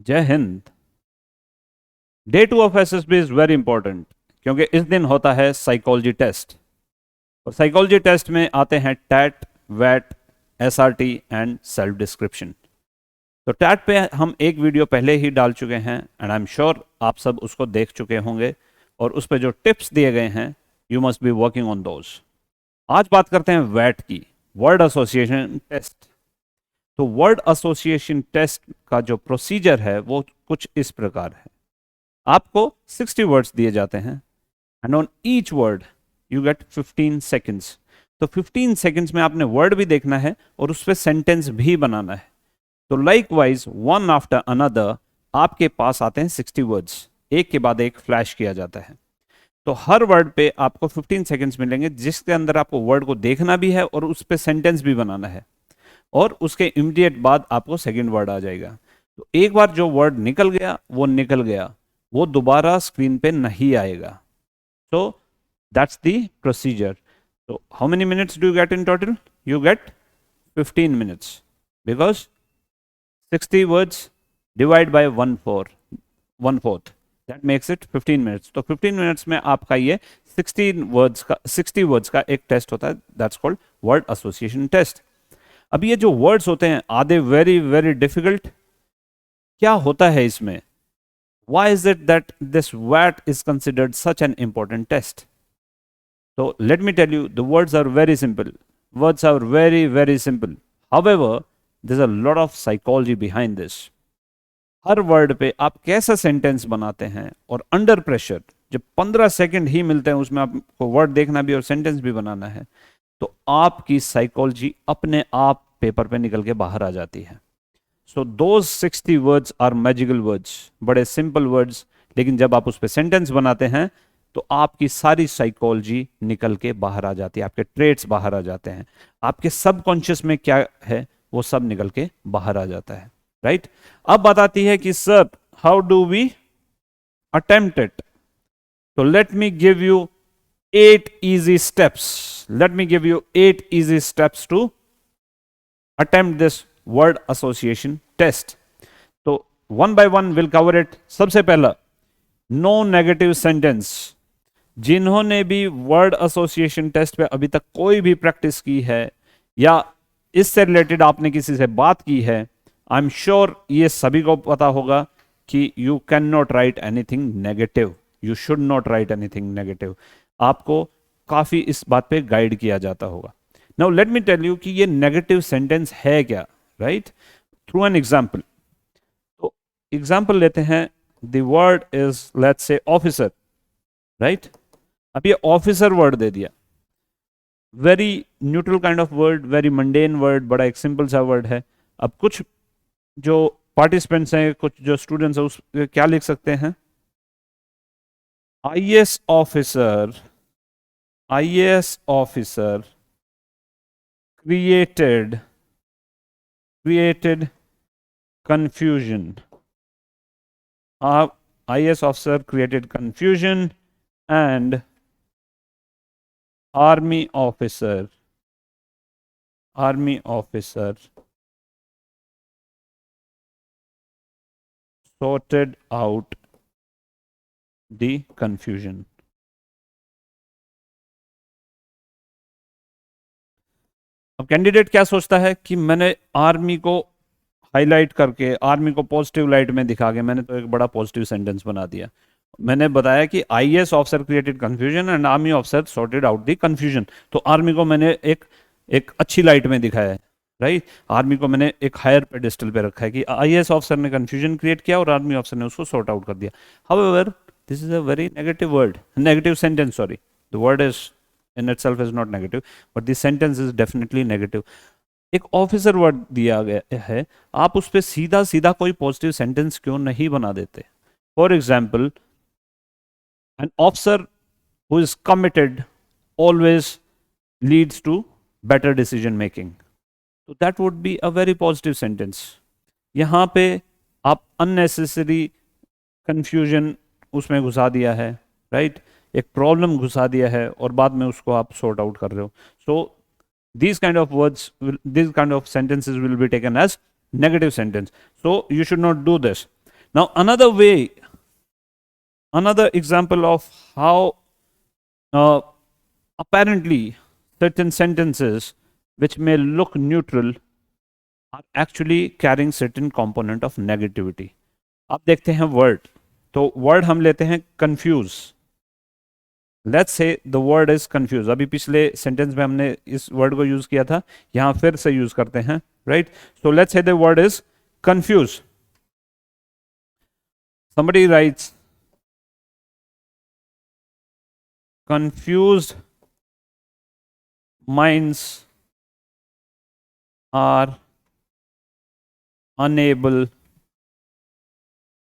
जय Hind. Day 2 of SSB is very important क्योंकि इस दिन होता है साइकोलॉजी टेस्ट। और साइकोलॉजी टेस्ट में आते हैं टैट, वैट, एसआरटी एंड सेल्फ डिस्क्रिप्शन। तो टैट पे हम एक वीडियो पहले ही डाल चुके हैं एंड आई एम श्योर आप सब उसको देख चुके होंगे और उस पर जो टिप्स दिए गए हैं you must be working on those. आज बात करते हैं वैट की, वर्ड एसोसिएशन टेस्ट। तो वर्ड एसोसिएशन टेस्ट का जो प्रोसीजर है वो कुछ इस प्रकार है। आपको 60 वर्ड्स दिए जाते हैं and on each word you get 15 seconds. तो 15 सेकेंड्स में आपने वर्ड भी देखना है और उस पर सेंटेंस भी बनाना है। तो like wise one after another आपके पास आते हैं 60 वर्ड्स, एक के बाद एक फ्लैश किया जाता है। तो हर वर्ड पे आपको 15 सेकेंड्स मिलेंगे जिसके अंदर आपको वर्ड को देखना भी है और उस पर सेंटेंस भी बनाना है और उसके इमीडिएट बाद आपको सेकेंड वर्ड आ जाएगा। तो एक बार जो वर्ड निकल गया वो निकल गया, वो दोबारा स्क्रीन पे नहीं आएगा। So that's the procedure. So how many minutes do you get in total? You get 15 minutes because 60 words divide by 1/4. That makes it 15 minutes. तो 15 minutes में आपका ये 60 words का एक टेस्ट होता है, that's called word association test. अब ये जो वर्ड्स होते हैं are they very very difficult? क्या होता है इसमें? Why is it that this WAT is considered such an important test? So let me tell you, the words are very simple. Words are very, very simple. However, there's a lot of psychology behind this. Her word पे आप कैसा sentence बनाते हैं और under pressure जब 15 second ही मिलते हैं उसमें आपको वर्ड देखना भी और सेंटेंस भी बनाना है तो आपकी साइकोलॉजी अपने आप पेपर पे निकल के बाहर आ जाती है। So those 60 words are magical words, बड़े सिंपल वर्ड्स, लेकिन जब आप उस पर सेंटेंस बनाते हैं तो आपकी सारी साइकोलॉजी निकल के बाहर आ जाती है, आपके ट्रेट्स बाहर आ जाते हैं, आपके सबकॉन्शियस में क्या है वो सब निकल के बाहर आ जाता है, राइट? अब बात आती है कि sir how do we attempt it? तो let me give you 8 easy steps. Let me give you 8 easy steps to attempt this word association test. तो one by one will cover it. सबसे पहला, no negative sentence. जिन्होंने भी word association test पे अभी तक कोई भी प्रैक्टिस की है या इससे रिलेटेड आपने किसी से बात की है, आई एम श्योर ये सभी को पता होगा कि you can not write anything negative, you should not write anything negative. आपको काफी इस बात पे गाइड किया जाता होगा। Now let me tell you कि ये नेगेटिव सेंटेंस है क्या, राइट? Through an example. तो एग्जाम्पल लेते हैं, the word is let's say officer, right? अब ये ऑफिसर वर्ड दे दिया, very neutral kind of word, very mundane word, बड़ा एक सिंपल सा वर्ड है। अब कुछ जो पार्टिसिपेंट्स हैं, कुछ जो स्टूडेंट्स हैं, उस क्या लिख सकते हैं? IAS officer, IAS officer created confusion. IAS officer created confusion and army officer sorted out the confusion. अब कैंडिडेट क्या सोचता है कि मैंने आर्मी को हाईलाइट करके, आर्मी को पॉजिटिव लाइट में दिखा के मैंने तो एक बड़ा पॉजिटिव सेंटेंस बना दिया। मैंने बताया कि IAS officer created confusion and army officer sorted out the confusion. तो आर्मी को मैंने एक अच्छी लाइट में दिखाया है, राइट? आर्मी को मैंने एक हायर पेडिस्टल पे रखा है कि आईएएस ऑफिसर ने कंफ्यूजन क्रिएट किया और आर्मी ऑफिसर ने उसको सॉर्ट आउट कर दिया। However this is a very negative word, negative sentence, sorry, the word is in itself is not negative, but the sentence is definitely negative. एक officer word दिया गया है, आप उस पर सीधा सीधा कोई पॉजिटिव सेंटेंस क्यों नहीं बना देते? For example, an officer who is committed always leads to better decision making. तो that would be a very positive sentence. यहाँ पे आप अननेसेसरी कंफ्यूजन उसमें घुसा दिया है, राइट? एक प्रॉब्लम घुसा दिया है और बाद में उसको आप सॉर्ट आउट कर रहे हो। सो these kind of words, these kind of sentences will be taken as negative sentence. So you should not do this. Now, another example of how apparently certain sentences which may look neutral are actually carrying certain component of negativity. आप देखते हैं word, तो word हम लेते हैं confuse. Let's say the word is confuse. अभी पिछले sentence में हमने इस वर्ड को यूज किया था, यहां फिर से यूज करते हैं, right? So let's say the word is confuse. somebody writes confused minds are unable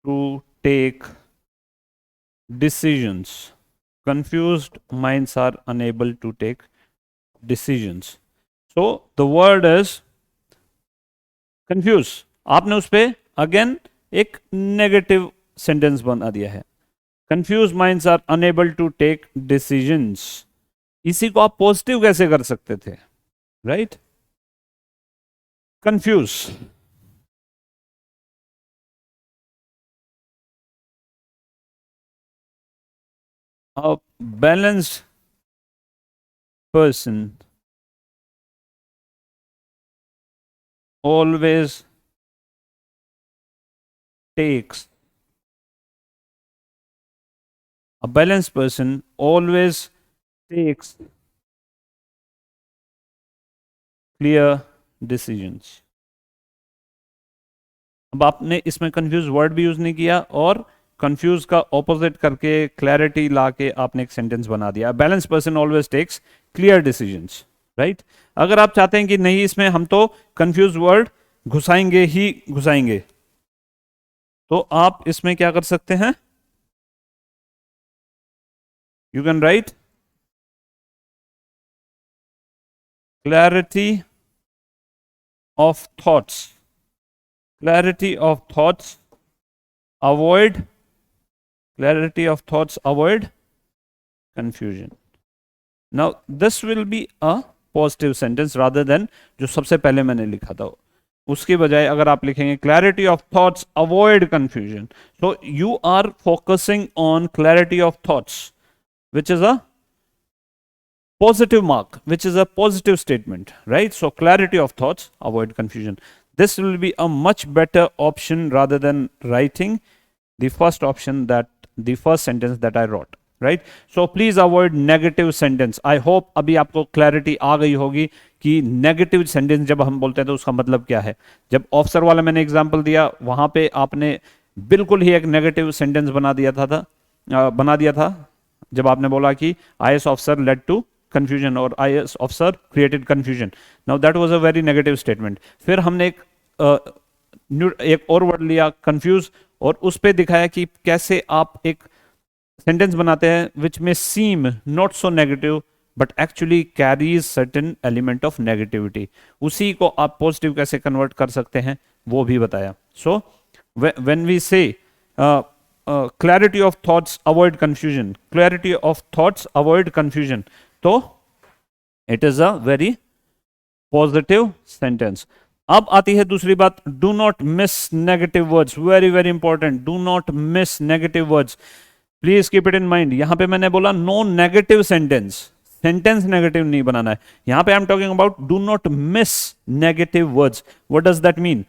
to take decisions. Confused minds are unable to take decisions. So the word is confused. आपने उस पे अगेन एक negative sentence बना दिया है. Confused minds are unable to take decisions. इसी को आप पॉजिटिव कैसे कर सकते थे, right? Confuse. A balanced person always takes clear decisions. अब आपने इसमें कंफ्यूज वर्ड भी यूज नहीं किया और कंफ्यूज का ऑपोजिट करके क्लैरिटी लाके आपने एक सेंटेंस बना दिया. Balance person always takes clear decisions, right? अगर आप चाहते हैं कि नहीं इसमें हम तो कंफ्यूज वर्ड घुसाएंगे ही घुसाएंगे, तो आप इसमें क्या कर सकते हैं? You can write clarity of thoughts. Clarity of thoughts avoid confusion. Now this will be a positive sentence rather than जो सबसे पहले मैंने लिखा था. उसके बजाय अगर आप लिखेंगे clarity of thoughts avoid confusion, so you are focusing on clarity of thoughts, which is a positive mark, which is a positive statement, right? So clarity of thoughts avoid confusion. This will be a much better option rather than writing the first option, that the first sentence that I wrote, right? So please avoid negative sentence. I hope अभी आपको clarity आ गई होगी कि negative sentence जब हम बोलते हैं तो उसका मतलब क्या है. जब ऑफिसर वाला मैंने एग्जांपल दिया, वहां पे आपने बिल्कुल ही एक नेगेटिव सेंटेंस बना दिया था जब आपने बोला कि IAS officer led to confusion or IAS officer created confusion. Now that was a very negative statement. फिर हमने एक और वर्ड लिया confuse और उस पे दिखाया कि कैसे आप एक सेंटेंस बनाते हैं which may seem not so negative but actually carries certain element of negativity. उसी को आप पॉजिटिव कैसे कन्वर्ट कर सकते हैं वो भी बताया. So when we say clarity of thoughts avoid confusion, clarity of thoughts avoid confusion, तो it is a very positive sentence. अब आती है दूसरी बात, do not miss negative words. Very very important, do not miss negative words. Please keep it in mind. यहां पे मैंने बोला no negative sentence, sentence negative नहीं बनाना है. यहां पे I am talking about do not miss negative words. What does that mean?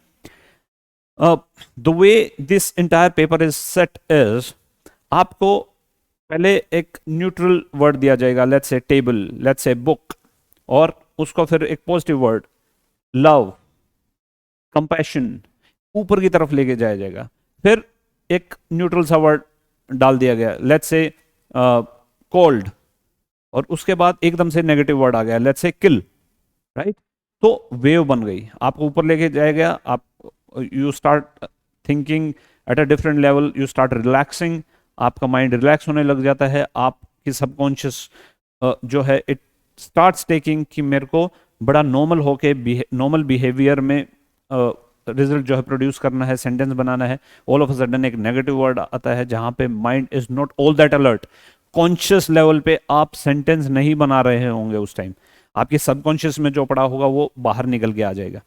The way this entire paper is set is, आपको पहले एक न्यूट्रल वर्ड दिया जाएगा, let's say table, let's say book, और उसको फिर एक पॉजिटिव वर्ड लव, कंपैशन ऊपर की तरफ लेके जाया जाएगा. फिर एक न्यूट्रल सा वर्ड डाल दिया गया, लेट्स से कोल्ड, और उसके बाद एकदम से नेगेटिव वर्ड आ गया, लेट्स से किल, राइट? तो वेव बन गई, आपको ऊपर लेके जाएगा. आप you start thinking at a different level, you start relaxing, आपका माइंड रिलैक्स होने लग जाता है. आपकी सबकॉन्शियस जो है इट स्टार्ट्स टेकिंग कि मेरे को बड़ा नॉर्मल होके नॉर्मल बिहेवियर में रिजल्ट जो है प्रोड्यूस करना है, सेंटेंस बनाना है. ऑल ऑफ अ सडन एक नेगेटिव वर्ड आता है जहां पे mind is not all that alert. Conscious level पे आप सेंटेंस नहीं बना रहे होंगे उस टाइम, आपके सबकॉन्शियस में जो पड़ा होगा वो बाहर निकल के आ जाएगा.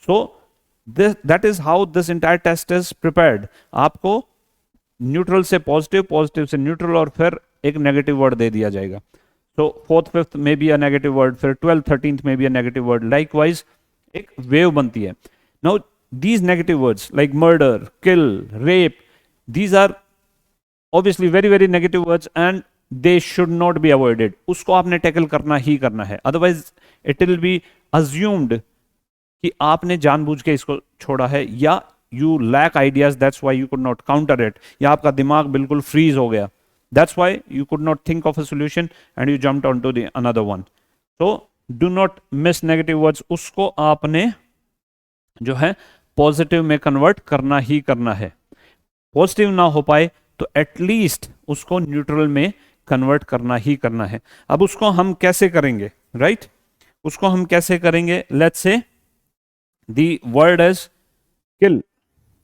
So that is how this entire test is prepared. आपको न्यूट्रल से पॉजिटिव, पॉजिटिव से न्यूट्रल, और फिर एक नेगेटिव वर्ड दे दिया जाएगा। तो फोर्थ फिफ्थ में भी अ नेगेटिव वर्ड, फिर 12th 13th में भी अ नेगेटिव वर्ड, लाइकवाइज एक वेव बनती है। Now these negative words like murder, kill, rape, these are obviously very very negative words and they should not be avoided. उसको आपने tackle करना ही करना है, otherwise it will be assumed कि आपने जानबूझ के इसको छोड़ा है, या you lack ideas, that's why you could not counter it, या आपका दिमाग बिल्कुल फ्रीज हो गया, that's why you could not think of a solution and you jumped on to the another one. तो do not miss negative words, उसको आपने जो है पॉजिटिव में कन्वर्ट करना ही करना है। पॉजिटिव ना हो पाए तो एटलीस्ट उसको न्यूट्रल में कन्वर्ट करना ही करना है। अब उसको हम कैसे करेंगे, राइट? उसको हम कैसे करेंगे? Let's say the word is kill,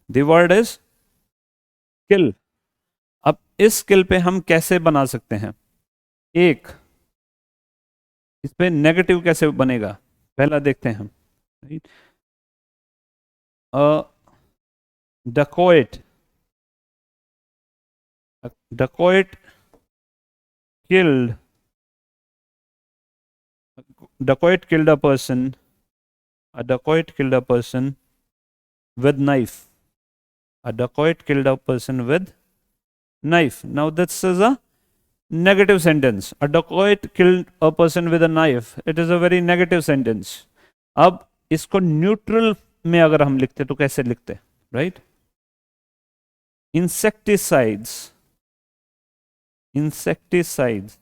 the word is kill। अब इस kill पे हम कैसे बना सकते हैं? एक, इस पे नेगेटिव कैसे बनेगा पहला देखते हैं हम। dacoit, dacoit killed, dacoit killed a person, a dacoit killed a person with knife, a dacoit killed a person with knife। Now this is a negative sentence, a dacoit killed a person with a knife, it is a very negative sentence। अब इसको neutral में अगर हम लिखते तो कैसे लिखते, right? insecticides, insecticides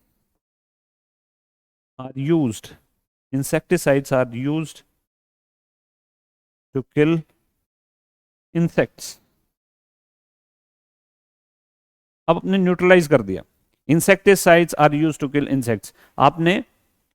are used, insecticides are used to kill insects। अब आपने न्यूट्रलाइज कर दिया, insecticides are used to kill insects. आपने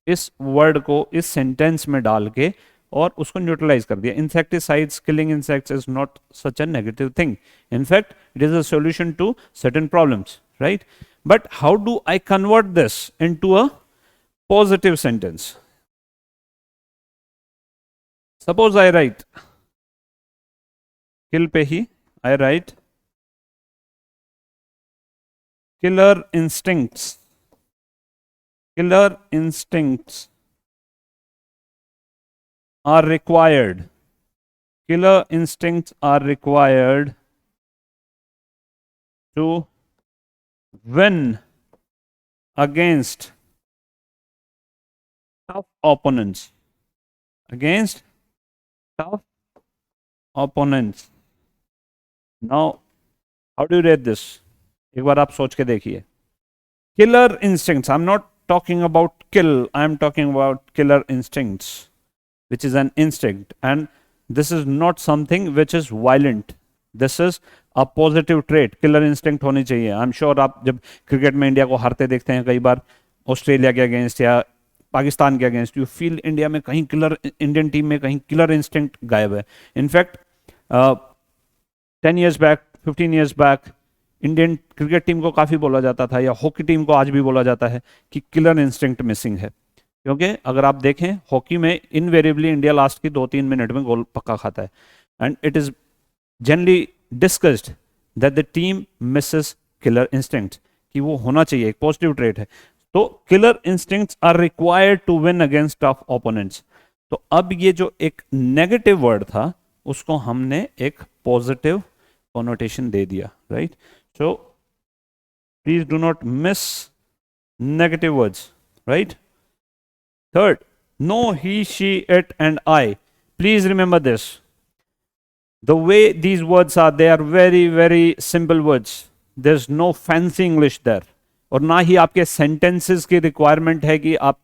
इस वर्ड को इस सेंटेंस में डाल के और उसको न्यूट्रलाइज कर दिया। Insecticides killing insects is not such a negative thing, in fact it is a solution to certain problems, right? But how do I convert this into a positive sentence? Suppose I write kill पे ही I write killer instincts, killer instincts are required, killer instincts are required to win against tough opponents, against tough opponents। Now how do you rate this? एक बार आप सोच के देखिए। Killer instincts, I am not talking about kill, I am talking about killer instincts which is an instinct, and this is not something which is violent, this is a positive trait. Killer instinct होनी चाहिए। I am sure आप जब cricket में India को हारते देखते हैं कई बार, ऑस्ट्रेलिया के अगेंस्ट या पाकिस्तान के अगेंस्ट, यू फील इंडिया में कहीं किलर, इंडियन टीम में कहीं किलर इंस्टिंक्ट गायब है। In fact 10 years back, 15 years back Indian cricket team को काफ़ी बोला जाता था, या हॉकी टीम को आज भी बोला जाता है कि किलर इंस्टिंक्ट मिसिंग है। क्योंकि अगर आप देखें हॉकी में इनवेरिएबली इंडिया लास्ट की 2-3 मिनट में गोल पक्का खाता है, and it is generally discussed that the team misses killer instinct, कि वो होना चाहिए, एक पॉजिटिव ट्रेट है। तो killer instincts are required to win against tough opponents. तो अब ये जो एक नेगेटिव वर्ड था उसको हमने एक पॉजिटिव कॉनोटेशन दे दिया, right? So please do not miss negative words, right? Third, no, he, she, it, and I. Please remember this. The way these words are, they are very, very simple words. There's no fancy English there. और ना ही आपके sentences की requirement है कि आप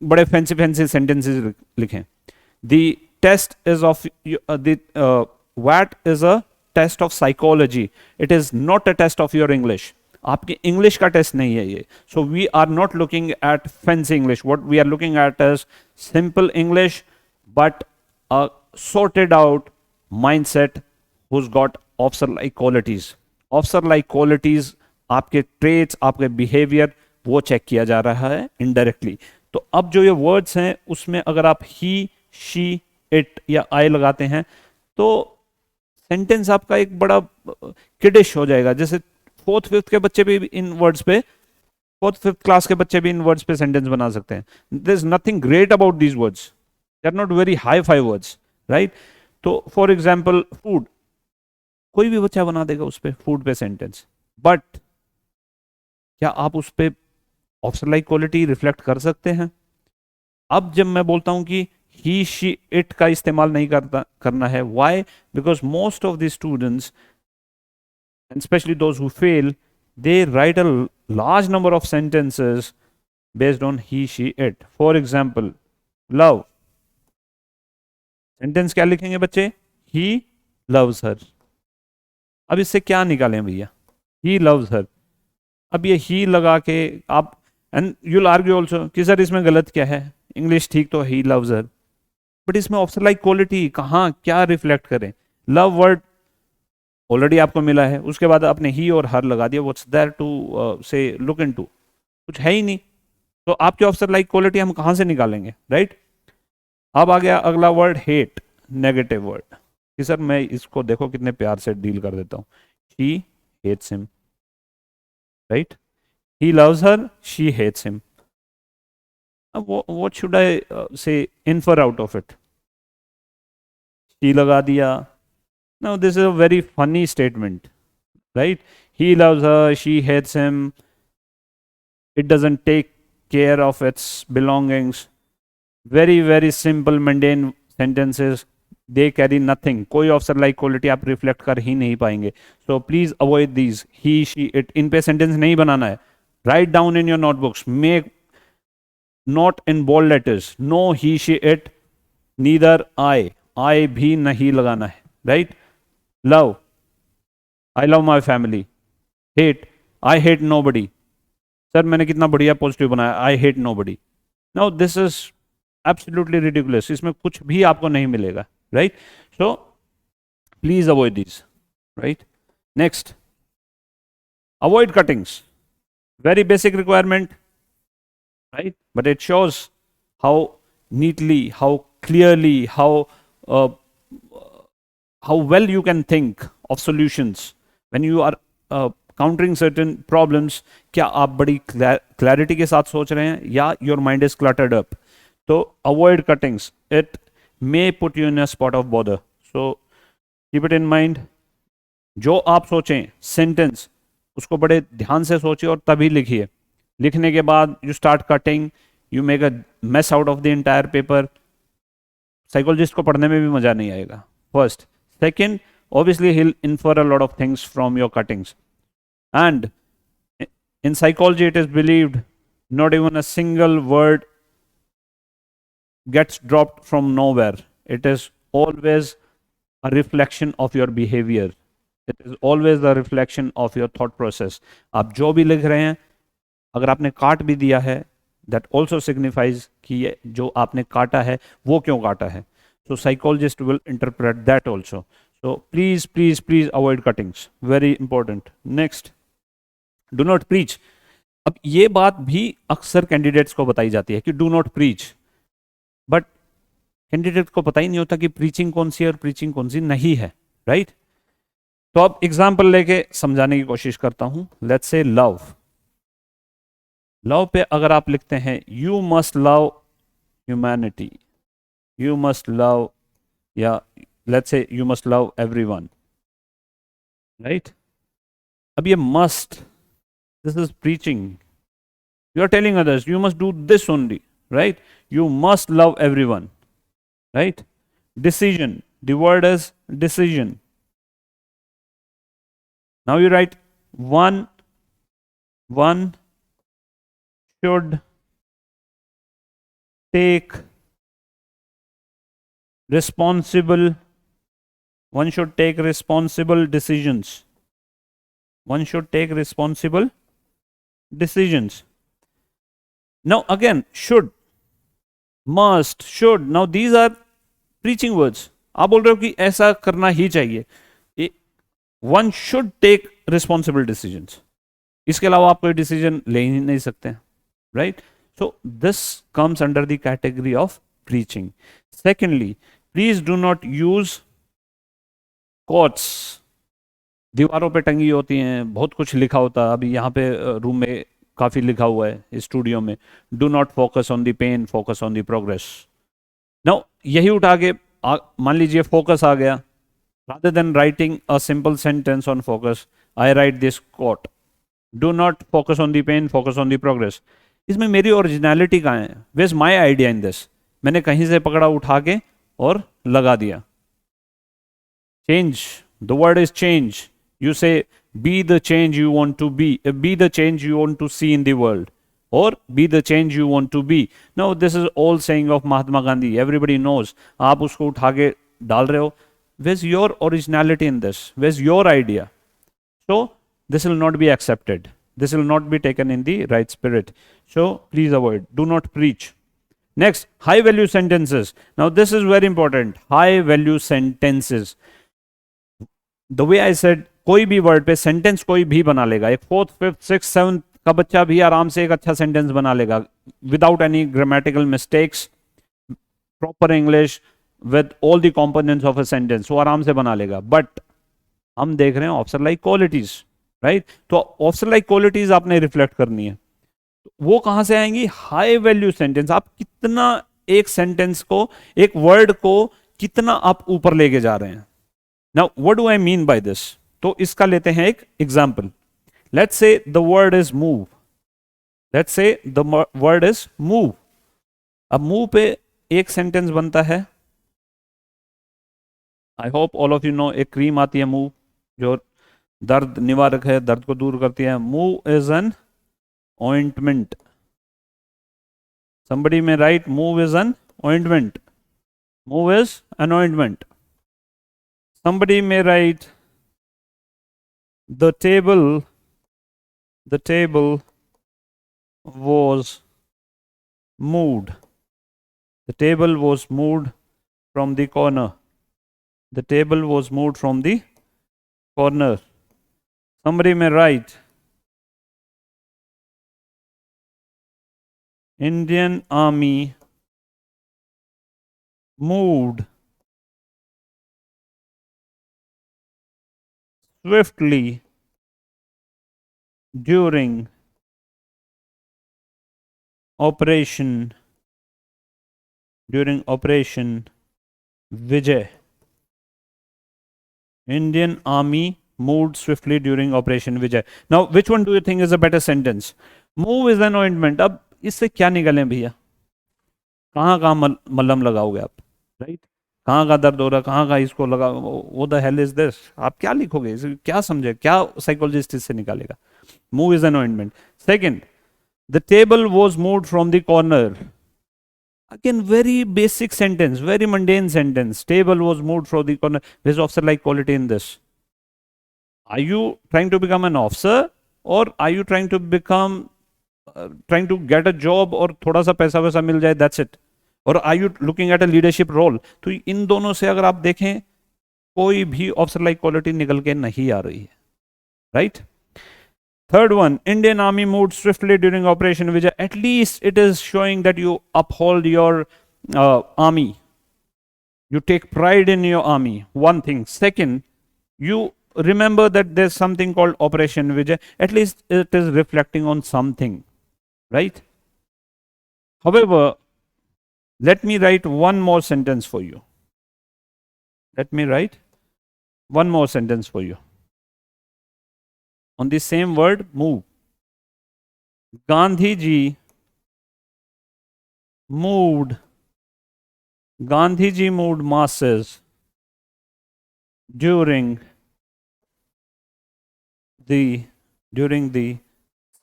बड़े fancy sentences लिखें. The test is of WAT is a test of psychology, it is not a test of your English. आपकी इंग्लिश का टेस्ट नहीं है ये। So we are not looking at fancy English, what we are looking at is simple English but a sorted out mindset who's got officer like qualities। officer like qualities, आपके traits, आपके behavior, वो check किया जा रहा है indirectly। तो अब जो ये words हैं उसमें अगर आप he, she, it या I लगाते हैं तो सेंटेंस आपका एक बड़ा किडिश हो जाएगा। जैसे फोर्थ फिफ्थ के बच्चे भी इन वर्ड्स पे, फोर्थ फिफ्थ क्लास के बच्चे भी इन वर्ड्स पे सेंटेंस बना सकते हैं। There is nothing great about these words, they are not very hi fi words, right? तो फॉर एग्जाम्पल फूड, कोई भी बच्चा बना देगा उस पे, फूड पे सेंटेंस। बट क्या आप उस पे ऑफिसर लाइक क्वालिटी रिफ्लेक्ट कर सकते हैं? अब जब मैं बोलता हूं कि ही शी इट का इस्तेमाल नहीं करना है, why? Because most of the students and especially those who fail, they write a large number of sentences based on he, she, it. For example, love. Sentence क्या लिखेंगे बच्चे? He loves her. अब इससे क्या निकालें भैया? He loves her. अब ये he लगा के आप, and you'll argue also कि सर इसमें गलत क्या है? इंग्लिश ठीक तो he loves her. बट इसमें ऑफिसर लाइक क्वालिटी कहाँ, क्या रिफ्लेक्ट करें? लव वर्ड ऑलरेडी आपको मिला है, उसके बाद आपने ही और हर लगा दिया, व्हाट्स देयर टू से लुक इनटू? कुछ है ही नहीं। तो आपके ऑफिसर लाइक क्वालिटी हम कहां से निकालेंगे, राइट? अब आ गया अगला वर्ड हेट, नेगेटिव वर्ड कि सर मैं इसको देखो कितने प्यार से डील कर देता हूं, she hates him, right? He loves her, she hates him. अब what should I say infer out of it? She लगा दिया। Now, this is a very funny statement, right? He loves her, she hates him. It doesn't take care of its belongings. Very, very simple, mundane sentences. They carry nothing. कोई officer like quality आप reflect कर ही नहीं पाएंगे. So please avoid these. He, she, it. इन पे sentence नहीं बनाना है. Write down in your notebooks. Make not in bold letters. No he, she, it. Neither I. I भी नहीं लगाना है, right? Love, I love my family. Hate, I hate nobody. Sir मैंने कितना बढ़िया पॉजिटिव बनाया, I hate nobody. Now this is absolutely ridiculous. इसमें कुछ भी आपको नहीं मिलेगा, right? So please avoid these, right? Next, avoid cuttings. Very basic requirement, right? But it shows how neatly, how clearly, how well you can think of solutions when you are countering certain problems. क्या आप बड़ी clarity के साथ सोच रहे हैं या your mind is cluttered up? तो avoid cuttings. It may put you in a spot of bother. So keep it in mind. जो आप सोचें सेंटेंस, उसको बड़े ध्यान से सोचिए और तभी लिखिए. लिखने के बाद you start cutting, you make a mess out of the entire paper. Psychologist को पढ़ने में भी मजा नहीं आएगा. First. Second, obviously he'll infer a lot of things from your cuttings. And in psychology, it is believed not even a single word gets dropped from nowhere. It is always a reflection of your behavior. It is always the reflection of your thought process. आप जो भी लिख रहे हैं, अगर आपने काट भी दिया है, that also signifies कि ये जो आपने काटा है वो क्यों काटा है. So psychologist will interpret that also. So please, please, please avoid cuttings. Very important. Next, do not preach. अब ये बात भी अक्सर कैंडिडेट्स को बताई जाती है कि do not preach. But candidate को पता ही नहीं होता कि प्रीचिंग कौन सी है और प्रीचिंग कौन सी नहीं है, राइट? तो अब एग्जाम्पल लेके समझाने की कोशिश करता हूं. Let's say love. लव पे अगर आप लिखते हैं you must love humanity, you must love, let's say you must love everyone, right? अब ये must, this is preaching. You are telling others you must do this only, right? You must love everyone, right? Decision, the word is decision. Now you write one should take responsible, one should take responsible decisions. One should take responsible decisions. Now again, should, must, should. Now these are preaching words. आप बोल रहे हो कि ऐसा करना ही चाहिए. One should take responsible decisions. इसके अलावा आप कोई डिसीजन ले ही नहीं सकते, right? So this comes under the category of preaching. Secondly, please do not use quotes दीवारों पे टंगी होती हैं, बहुत कुछ लिखा होता है। अभी यहाँ पे रूम में काफ़ी लिखा हुआ है स्टूडियो में, do not focus on the pain, focus on the progress. Now यही उठा के मान लीजिए फोकस आ गया, rather than writing a simple sentence on focus, I write this quote, do not focus on the pain, focus on the progress। इसमें मेरी originality कहाँ है? Where's my idea in this? मैंने कहीं से पकड़ा उठा के और लगा दिया। Change, the word is change। You say be the change you want to be the change you want to see in the world, or be the change you want to be। Now this is all saying of Mahatma Gandhi, everybody knows। आप उसको उठा के डाल रहे हो, where's your originality in this? Where's your idea? So this will not be accepted, this will not be taken in the right spirit, so please avoid, do not preach। Next, high value sentences। Now this is very important, high value sentences। The way I said, कोई भी word पे sentence कोई भी बना लेगा, एक fourth fifth six seventh का बच्चा भी आराम से एक अच्छा सेंटेंस बना लेगा, without any grammatical mistakes, proper English, with all the components of a sentence, वो आराम से बना लेगा। बट हम देख रहे हैं ऑफिसर लाइक क्वालिटीज, राइट? तो ऑफिसर लाइक क्वालिटीज आपने रिफ्लेक्ट करनी है, वो कहां से आएंगी? High value sentence. आप कितना एक सेंटेंस को, एक वर्ड को कितना आप ऊपर लेके जा रहे हैं। Now what do I mean by this? तो इसका लेते हैं एक example. Let's say the word is move, let's say the word is move. अब मूव पे एक सेंटेंस बनता है, I hope all of you know, एक क्रीम आती है मूव जो दर्द निवारक है, दर्द को दूर करती है। Move is an ointment. somebody may write move is an ointment, move is an ointment। somebody may write the table was moved, the table was moved from the corner, the table was moved from the corner। somebody may write Indian Army moved swiftly during Operation Vijay। Indian Army moved swiftly during Operation Vijay। Now, which one do you think is a better sentence? Move is an ointment। अब इससे क्या निकलें भैया? कहाँ कहाँ मलहम लगाओगे आप, राइट? कहाँ का दर्द हो रहा, कहाँ का इसको लगा, वो द हेल इज दिस? आप क्या लिखोगे, क्या समझे, क्या साइकोलॉजिस्ट इससे निकालेगा? Move is an ointment. Second, the table was moved from the corner. Again very basic sentence, very mundane sentence, table was moved from the corner. This officer like quality in this? Are you trying to become an officer, और are you trying to become trying to get a job और थोड़ा सा पैसा वैसा मिल जाए, that's it? और are you looking at a leadership role? तो इन दोनों से अगर आप देखें, कोई भी ऑफिसर लाइक क्वालिटी निकल के नहीं आ रही है, right? Third one, Indian Army moved swiftly during Operation Vijay। At least it is showing that you uphold your army, you take pride in your army, one thing। Second, you remember that there's something called Operation Vijay, at least it is reflecting on something, right? However, let me write one more sentence for you. Let me write one more sentence for you on the same word, move। Gandhi ji moved masses during the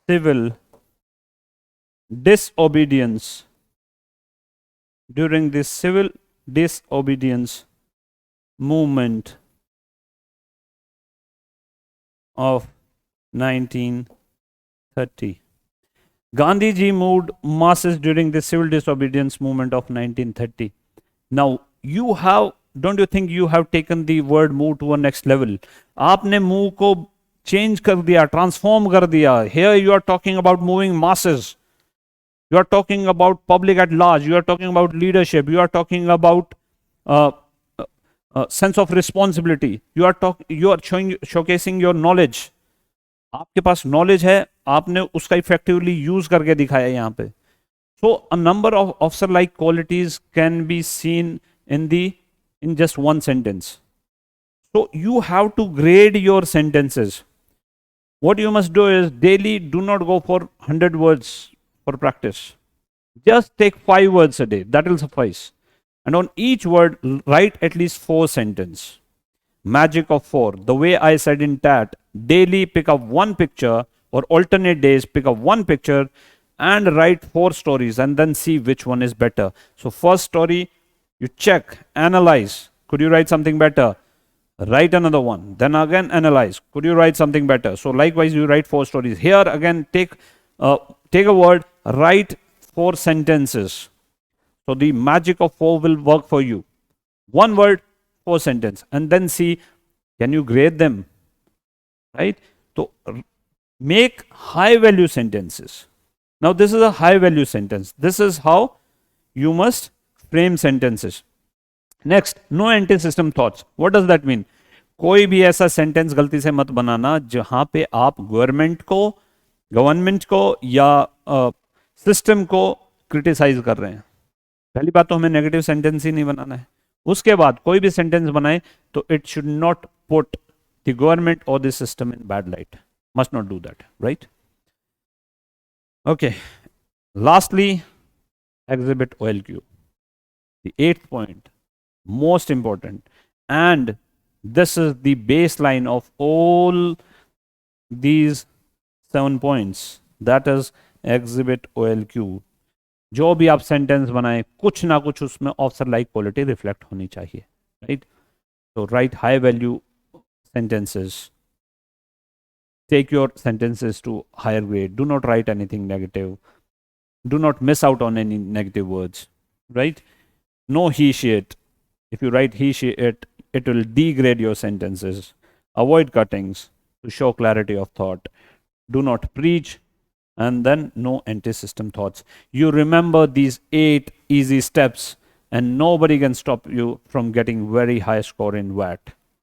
civil disobedience, during the civil disobedience movement of 1930। Gandhi ji moved masses during the civil disobedience movement of 1930। Now you have, don't you think you have taken the word move to a next level? आपने move को change कर दिया, transform कर दिया। Here you are talking about moving masses, you are talking about public at large, you are talking about leadership, you are talking about sense of responsibility. You are showcasing your knowledge. आपके पास knowledge है, आपने उसका effectively use करके दिखाया यहाँ पे. So a number of officer-like qualities can be seen in just one sentence. So you have to grade your sentences. What you must do is daily do not go for 100 words for practice. Just take 5 words a day. That will suffice. And on each word, write at least 4 sentences. Magic of 4. The way I said in TAT, daily pick up one picture or alternate days pick up one picture and write 4 stories and then see which one is better. So first story, you check, analyze. Could you write something better? Write another one. Then again analyze. Could you write something better? So likewise, you write 4 stories. Here again, take a word, write 4 sentences. So the magic of 4 will work for you. One word, 4 sentences, and then see, can you grade them? Right? So make high value sentences. Now this is a high value sentence. This is how you must frame sentences. Next, no anti system thoughts. What does that mean? कोई भी ऐसा sentence गलती से मत बनाना जहां पे आप government को या सिस्टम को क्रिटिसाइज कर रहे हैं. पहली बात तो हमें नेगेटिव सेंटेंस ही नहीं बनाना है. उसके बाद कोई भी सेंटेंस बनाए तो it should not put the government और the system in bad light. Must not do that, right? Okay, lastly exhibit OLQ. The 8th point, most important, and this is the baseline of all these 7 points, that is exhibit OLQ. जो भी आप sentence बनाए, कुछ ना कुछ उसमें officer like quality reflect होनी चाहिए, राइट? तो right high value sentences. Take your sentences to higher grade. Do not write anything negative. Do not miss out on any negative words, right? No he, she, it. If you write he, she, it will degrade your sentences. Avoid cuttings to show clarity of thought. Do not preach, and then no anti-system thoughts. You remember these 8 easy steps, and nobody can stop you from getting very high score in WAT,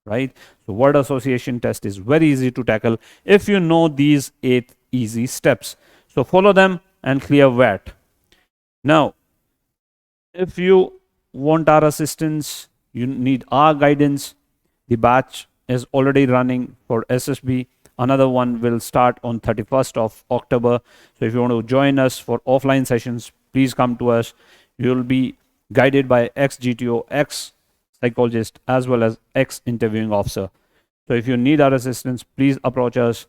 right? So word association test is very easy to tackle if you know these 8 easy steps. So follow them and clear WAT. Now, if you want our assistance, you need our guidance. The batch is already running for SSB. Another one will start on 31st of October. So if you want to join us for offline sessions, please come to us. You will be guided by ex-GTO, ex-psychologist, as well as ex-interviewing officer. So if you need our assistance, please approach us.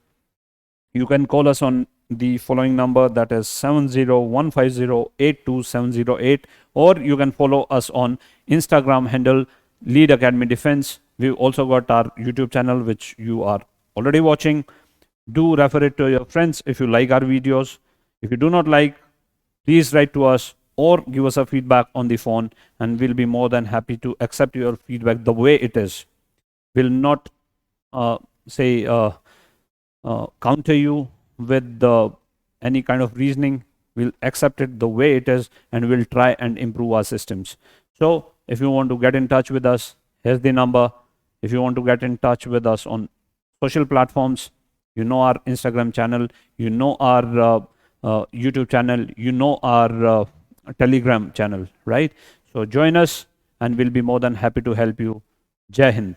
You can call us on the following number, that is 70150827708, or you can follow us on Instagram handle Lead Academy Defense. We've also got our YouTube channel, which you are already watching. Do refer it to your friends if you like our videos. If you do not like, please write to us or give us a feedback on the phone, and we'll be more than happy to accept your feedback the way it is. We'll not counter you with any kind of reasoning. We'll accept it the way it is, and we'll try and improve our systems. So if you want to get in touch with us, here's the number. If you want to get in touch with us on social platforms, you know our Instagram channel, you know our YouTube channel, you know our Telegram channel, right? So join us, and we'll be more than happy to help you. Jai Hind.